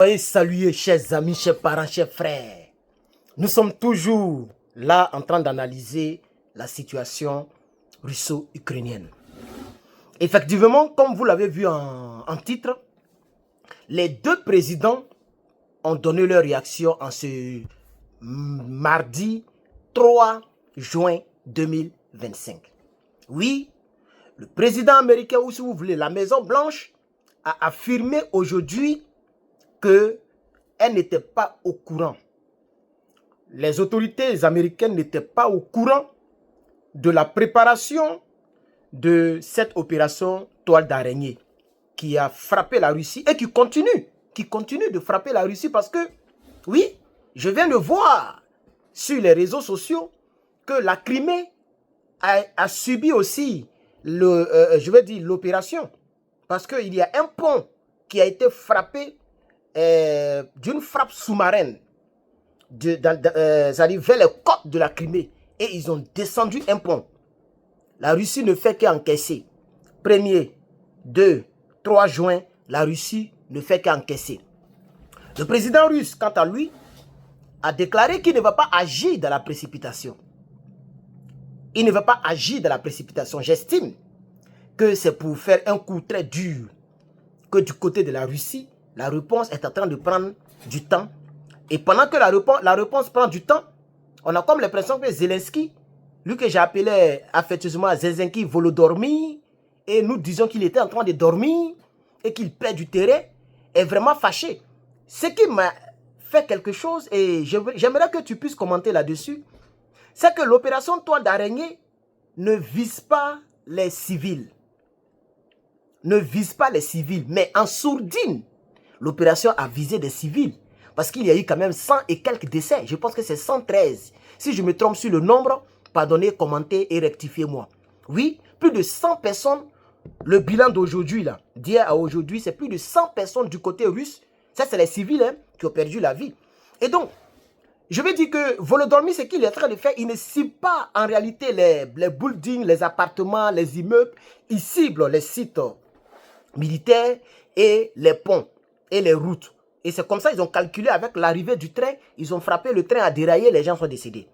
Soyez salués, chers amis, chers parents, chers frères. Nous sommes toujours là en train d'analyser la situation russo-ukrainienne. Effectivement, comme vous l'avez vu en titre, les deux présidents ont donné leur réaction en ce mardi 3 juin 2025. Oui, le président américain, ou si vous voulez, la Maison-Blanche, a affirmé aujourd'hui qu'elle n'était pas au courant. Les autorités américaines n'étaient pas au courant de la préparation de cette opération toile d'araignée qui a frappé la Russie et qui continue de frapper la Russie parce que, oui, je viens de voir sur les réseaux sociaux que la Crimée a subi aussi l'opération parce qu'il y a un pont qui a été frappé d'une frappe sous-marine vers les côtes de la Crimée et ils ont descendu un pont. La Russie ne fait qu'encaisser. 1er, 2, 3 juin, la Russie ne fait qu'encaisser. Le président russe, quant à lui, a déclaré qu'il ne va pas agir dans la précipitation. Il ne va pas agir dans la précipitation. J'estime que c'est pour faire un coup très dur que du côté de la Russie, la réponse est en train de prendre du temps. Et pendant que la réponse prend du temps, on a comme l'impression que Zelensky, lui que j'appelais affectueusement Zelensky Volodormi, et nous disions qu'il était en train de dormir et qu'il perd du terrain, est vraiment fâché. Ce qui m'a fait quelque chose, et j'aimerais que tu puisses commenter là-dessus, c'est que l'opération toile d'araignée ne vise pas les civils. Ne vise pas les civils, mais en sourdine, l'opération a visé des civils. Parce qu'il y a eu quand même 100 et quelques décès. Je pense que c'est 113. Si je me trompe sur le nombre, pardonnez, commentez et rectifiez-moi. Oui, plus de 100 personnes. Le bilan d'aujourd'hui, là, d'hier à aujourd'hui, c'est plus de 100 personnes du côté russe. Ça, c'est les civils qui ont perdu la vie. Et donc, je vais dire que Volodymyr, ce qu'il est en train de faire, il ne cible pas en réalité les buildings, les appartements, les immeubles. Il cible les sites militaires et les ponts et les routes. Et c'est comme ça qu'ils ont calculé avec l'arrivée du train. Ils ont frappé, le train a déraillé, les gens sont décédés.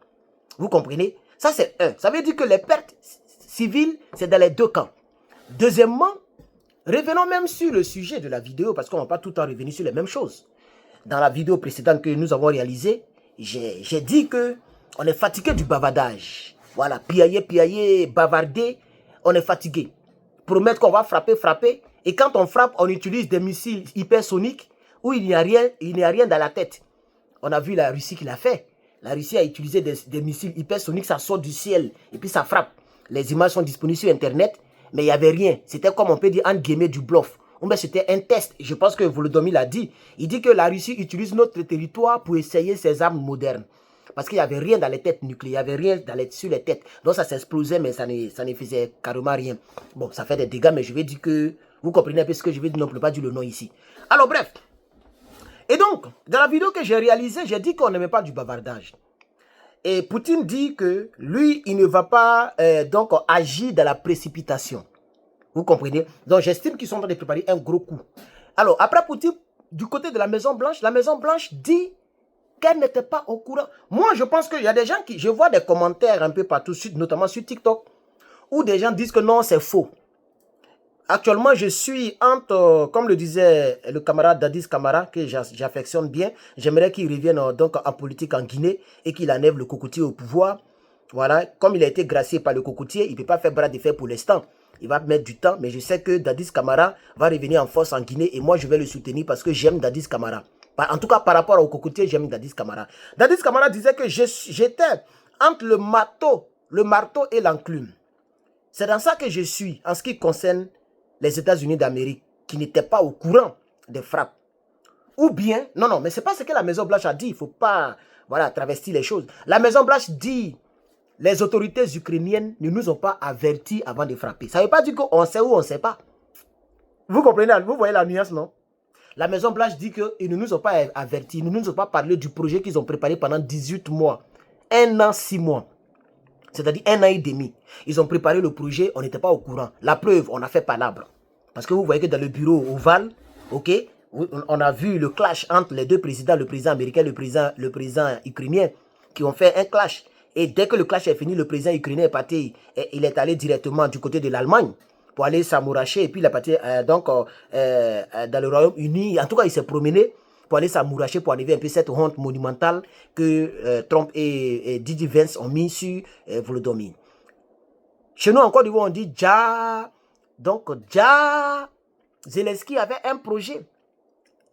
Vous comprenez? Ça, c'est un. Ça veut dire que les pertes civiles, c'est dans les deux camps. Deuxièmement, revenons même sur le sujet de la vidéo, parce qu'on ne va pas tout le temps revenir sur les mêmes choses. Dans la vidéo précédente que nous avons réalisée, j'ai dit qu'on est fatigué du bavardage. Voilà, piailler, bavarder, on est fatigué. Promettre qu'on va frapper. Et quand on frappe, on utilise des missiles hypersoniques où il n'y a rien dans la tête. On a vu la Russie qui l'a fait. La Russie a utilisé des missiles hypersoniques, ça sort du ciel et puis ça frappe. Les images sont disponibles sur Internet, mais il n'y avait rien. C'était comme on peut dire, entre guillemets, du bluff. C'était un test. Je pense que Volodymyr l'a dit. Il dit que la Russie utilise notre territoire pour essayer ses armes modernes. Parce qu'il n'y avait rien dans les têtes nucléaires, il n'y avait rien sur les têtes. Donc ça s'explosait, mais ça ne faisait carrément rien. Bon, ça fait des dégâts, mais je vais dire que... Vous comprenez un peu ce que je vais dire, non, je ne peux pas dire le nom ici. Alors bref. Et donc, dans la vidéo que j'ai réalisée, j'ai dit qu'on n'aimait pas du bavardage. Et Poutine dit que lui, il ne va pas donc agir dans la précipitation. Vous comprenez? Donc, j'estime qu'ils sont en train de préparer un gros coup. Alors, après Poutine, du côté de la Maison-Blanche dit qu'elle n'était pas au courant. Moi, je pense qu'il y a des gens qui... Je vois des commentaires un peu partout, notamment sur TikTok, où des gens disent que non, c'est faux. Actuellement, je suis entre, comme le disait le camarade Dadis Camara, que j'affectionne bien, j'aimerais qu'il revienne donc en politique en Guinée et qu'il enlève le cocotier au pouvoir. Voilà, comme il a été gracié par le cocotier, il ne peut pas faire bras de fer pour l'instant. Il va mettre du temps, mais je sais que Dadis Camara va revenir en force en Guinée et moi je vais le soutenir parce que j'aime Dadis Camara. En tout cas, par rapport au cocotier, j'aime Dadis Camara. Dadis Camara disait que j'étais entre le marteau et l'enclume. C'est dans ça que je suis en ce qui concerne les États-Unis d'Amérique qui n'étaient pas au courant des frappes. Ou bien, non, mais ce n'est pas ce que la Maison-Blanche a dit. Il ne faut pas travestir les choses. La Maison-Blanche dit, les autorités ukrainiennes ne nous ont pas avertis avant de frapper. Ça ne veut pas dire qu'on sait ou on ne sait pas. Vous comprenez, vous voyez la nuance, non? La Maison-Blanche dit qu'ils ne nous ont pas avertis, ils ne nous ont pas parlé du projet qu'ils ont préparé pendant 18 mois. 1 an, 6 mois. C'est-à-dire 1 an et demi. Ils ont préparé le projet, on n'était pas au courant. La preuve, on a fait palabre. Parce que vous voyez que dans le bureau ovale, ok, On a vu le clash entre les deux présidents, le président américain et le président ukrainien, qui ont fait un clash. Et dès que le clash est fini, le président ukrainien est parti, il est allé directement du côté de l'Allemagne pour aller s'amouracher. Et puis il est parti dans le Royaume-Uni. En tout cas, il s'est promené pour aller s'amouracher, pour enlever un peu cette honte monumentale que Trump et Didi Vance ont mis sur Volodymyr. Chez nous, en Côte d'Ivoire, on dit Dja. Donc, Dja Zelensky avait un projet.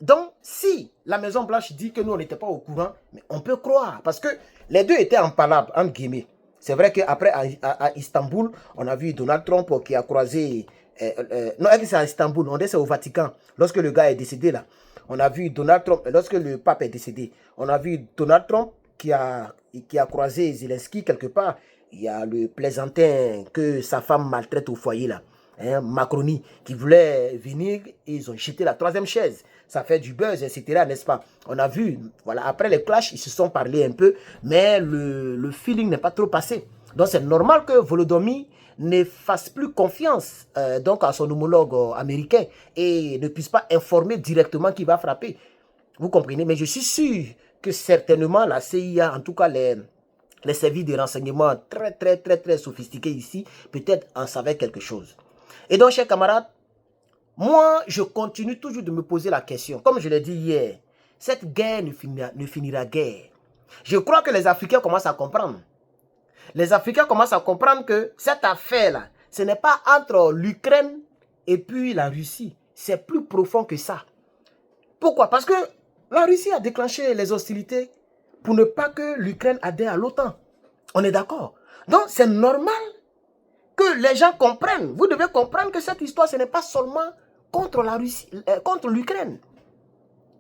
Donc, si la Maison-Blanche dit que nous, on n'était pas au courant, mais on peut croire. Parce que les deux étaient en palabre, entre guillemets. C'est vrai qu'après, à Istanbul, on a vu Donald Trump qui a croisé... non, c'est à Istanbul, on dit c'est au Vatican. Lorsque le gars est décédé, là, on a vu Donald Trump... Lorsque le pape est décédé, on a vu Donald Trump qui a croisé Zelensky quelque part. Il y a le plaisantin que sa femme maltraite au foyer, là. Macronie, qui voulait venir, et ils ont jeté la troisième chaise. Ça fait du buzz, etc., n'est-ce pas? On a vu, voilà, après les clashs, ils se sont parlé un peu, mais le feeling n'est pas trop passé. Donc c'est normal que Volodymyr ne fasse plus confiance donc à son homologue américain et ne puisse pas informer directement qui va frapper. Vous comprenez? Mais je suis sûr que certainement la CIA, en tout cas les services de renseignement très sophistiqués ici, peut-être en savaient quelque chose. Et donc, chers camarades, moi, je continue toujours de me poser la question. Comme je l'ai dit hier, cette guerre ne finira guère. Je crois que les Africains commencent à comprendre. Les Africains commencent à comprendre que cette affaire-là, ce n'est pas entre l'Ukraine et puis la Russie. C'est plus profond que ça. Pourquoi? Parce que la Russie a déclenché les hostilités pour ne pas que l'Ukraine adhère à l'OTAN. On est d'accord? Donc, c'est normal que les gens comprennent. Vous devez comprendre que cette histoire, ce n'est pas seulement contre la Russie, contre l'Ukraine.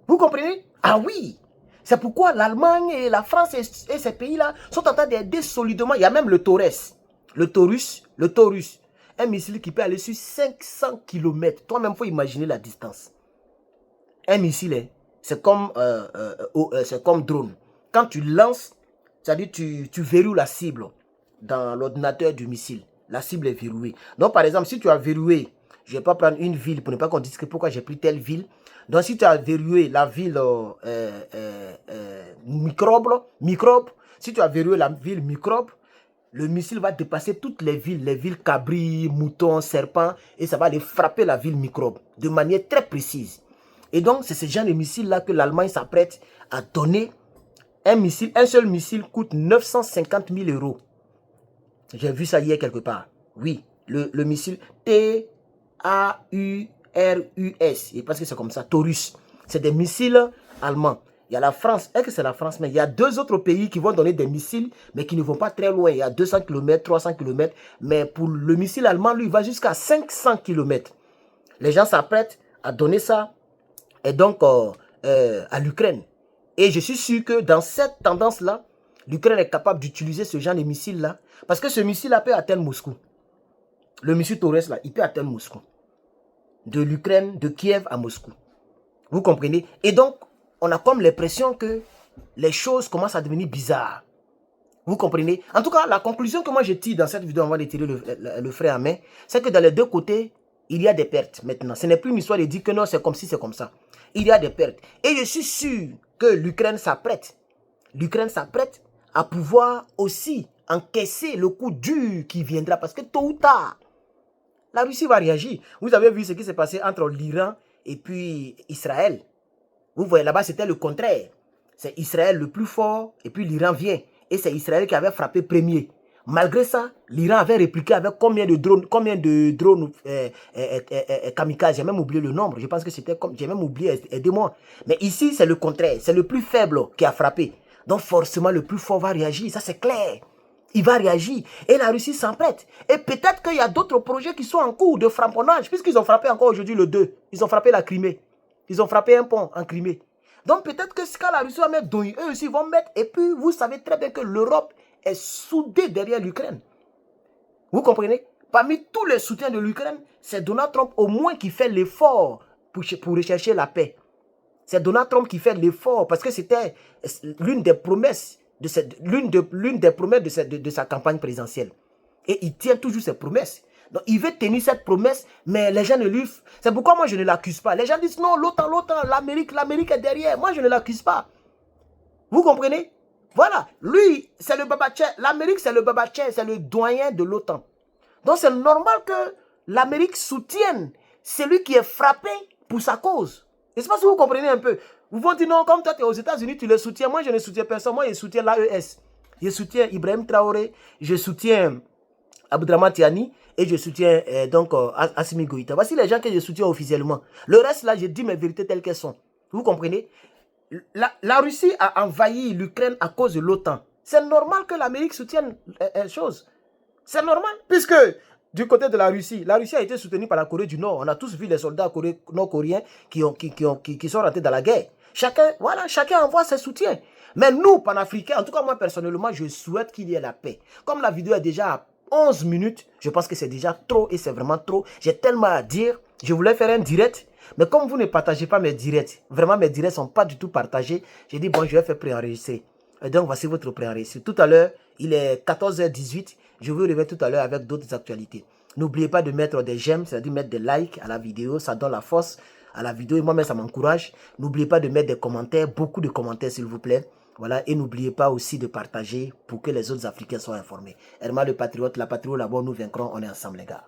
Vous comprenez? Ah oui. C'est pourquoi l'Allemagne et la France et ces pays-là sont en train d'aider solidement. Il y a même le Taurus. Le Taurus. Un missile qui peut aller sur 500 km. Toi-même, il faut imaginer la distance. Un missile, c'est comme drone. Quand tu lances, c'est-à-dire tu verrouilles la cible dans l'ordinateur du missile. La cible est verrouillée. Donc, par exemple, si tu as verrouillé, je ne vais pas prendre une ville pour ne pas qu'on dise pourquoi j'ai pris telle ville. Donc, si tu as verrouillé la ville microbe, si tu as verrouillé la ville microbe, le missile va dépasser toutes les villes cabris, moutons, serpents, et ça va aller frapper la ville microbe de manière très précise. Et donc, c'est ce genre de missile-là que l'Allemagne s'apprête à donner. Un seul missile coûte 950 000 €. J'ai vu ça hier quelque part. Oui, le missile Taurus. Et parce que c'est comme ça, Taurus. C'est des missiles allemands. Il y a la France, est-ce que c'est la France? Mais il y a deux autres pays qui vont donner des missiles, mais qui ne vont pas très loin. Il y a 200 km, 300 km. Mais pour le missile allemand, lui, il va jusqu'à 500 km. Les gens s'apprêtent à donner ça et donc à l'Ukraine. Et je suis sûr que dans cette tendance-là, l'Ukraine est capable d'utiliser ce genre de missile-là. Parce que ce missile-là peut atteindre Moscou. Le missile Taurus, là, il peut atteindre Moscou. De l'Ukraine, de Kiev à Moscou. Vous comprenez? Et donc, on a comme l'impression que les choses commencent à devenir bizarres. Vous comprenez? En tout cas, la conclusion que moi je tire dans cette vidéo avant de tirer le frais à main, c'est que dans les deux côtés, il y a des pertes maintenant. Ce n'est plus une histoire de dire que non, c'est comme si, c'est comme ça. Il y a des pertes. Et je suis sûr que l'Ukraine s'apprête. L'Ukraine s'apprête à pouvoir aussi encaisser le coup dur qui viendra. Parce que tôt ou tard, la Russie va réagir. Vous avez vu ce qui s'est passé entre l'Iran et puis Israël. Vous voyez, là-bas, c'était le contraire. C'est Israël le plus fort et puis l'Iran vient. Et c'est Israël qui avait frappé premier. Malgré ça, l'Iran avait répliqué avec combien de drones kamikazes. J'ai même oublié le nombre. Je pense que c'était comme... J'ai même oublié, aidez-moi. Mais ici, c'est le contraire. C'est le plus faible qui a frappé. Donc forcément, le plus fort va réagir. Ça, c'est clair. Il va réagir. Et la Russie s'en prête. Et peut-être qu'il y a d'autres projets qui sont en cours de frapponnage. Puisqu'ils ont frappé encore aujourd'hui le 2. Ils ont frappé la Crimée. Ils ont frappé un pont en Crimée. Donc peut-être que ce que la Russie va mettre, eux aussi vont mettre. Et puis vous savez très bien que l'Europe est soudée derrière l'Ukraine. Vous comprenez? Parmi tous les soutiens de l'Ukraine, c'est Donald Trump au moins qui fait l'effort pour rechercher la paix. C'est Donald Trump qui fait l'effort parce que c'était l'une des promesses de sa campagne présidentielle. Et il tient toujours ses promesses. Donc, il veut tenir cette promesse, mais les gens ne lui... C'est pourquoi moi, je ne l'accuse pas. Les gens disent, non, l'OTAN, l'Amérique est derrière. Moi, je ne l'accuse pas. Vous comprenez? Voilà. Lui, c'est le Baba Tché. L'Amérique, c'est le Baba Tché, c'est le doyen de l'OTAN. Donc, c'est normal que l'Amérique soutienne celui qui est frappé pour sa cause. Je ne sais pas si vous comprenez un peu. Vous vont dire, non, comme toi, tu es aux États-Unis, tu le soutiens. Moi, je ne soutiens personne. Moi, je soutiens l'AES. Je soutiens Ibrahim Traoré. Je soutiens Abdraman Tiani. Et je soutiens Assimi Goïta. Voici les gens que je soutiens officiellement. Le reste, là, je dis mes vérités telles qu'elles sont. Vous comprenez? La Russie a envahi l'Ukraine à cause de l'OTAN. C'est normal que l'Amérique soutienne chose. C'est normal, puisque du côté de la Russie a été soutenue par la Corée du Nord. On a tous vu les soldats nord-coréens qui sont rentrés dans la guerre. Chacun envoie ses soutiens. Mais nous, panafricains, en tout cas moi personnellement, je souhaite qu'il y ait la paix. Comme la vidéo est déjà à 11 minutes, je pense que c'est déjà trop et c'est vraiment trop. J'ai tellement à dire. Je voulais faire un direct, mais comme vous ne partagez pas mes directs, vraiment mes directs ne sont pas du tout partagés, j'ai dit bon, je vais faire préenregistrer. Et donc voici votre préenregistré. Tout à l'heure, il est 14h18. Je vous reviens tout à l'heure avec d'autres actualités. N'oubliez pas de mettre des j'aime, c'est-à-dire mettre des likes à la vidéo. Ça donne la force à la vidéo et moi-même, ça m'encourage. N'oubliez pas de mettre des commentaires, beaucoup de commentaires, s'il vous plaît. Voilà, et n'oubliez pas aussi de partager pour que les autres Africains soient informés. Herman le patriote, la patrie, là-bas, nous vaincrons, on est ensemble, les gars.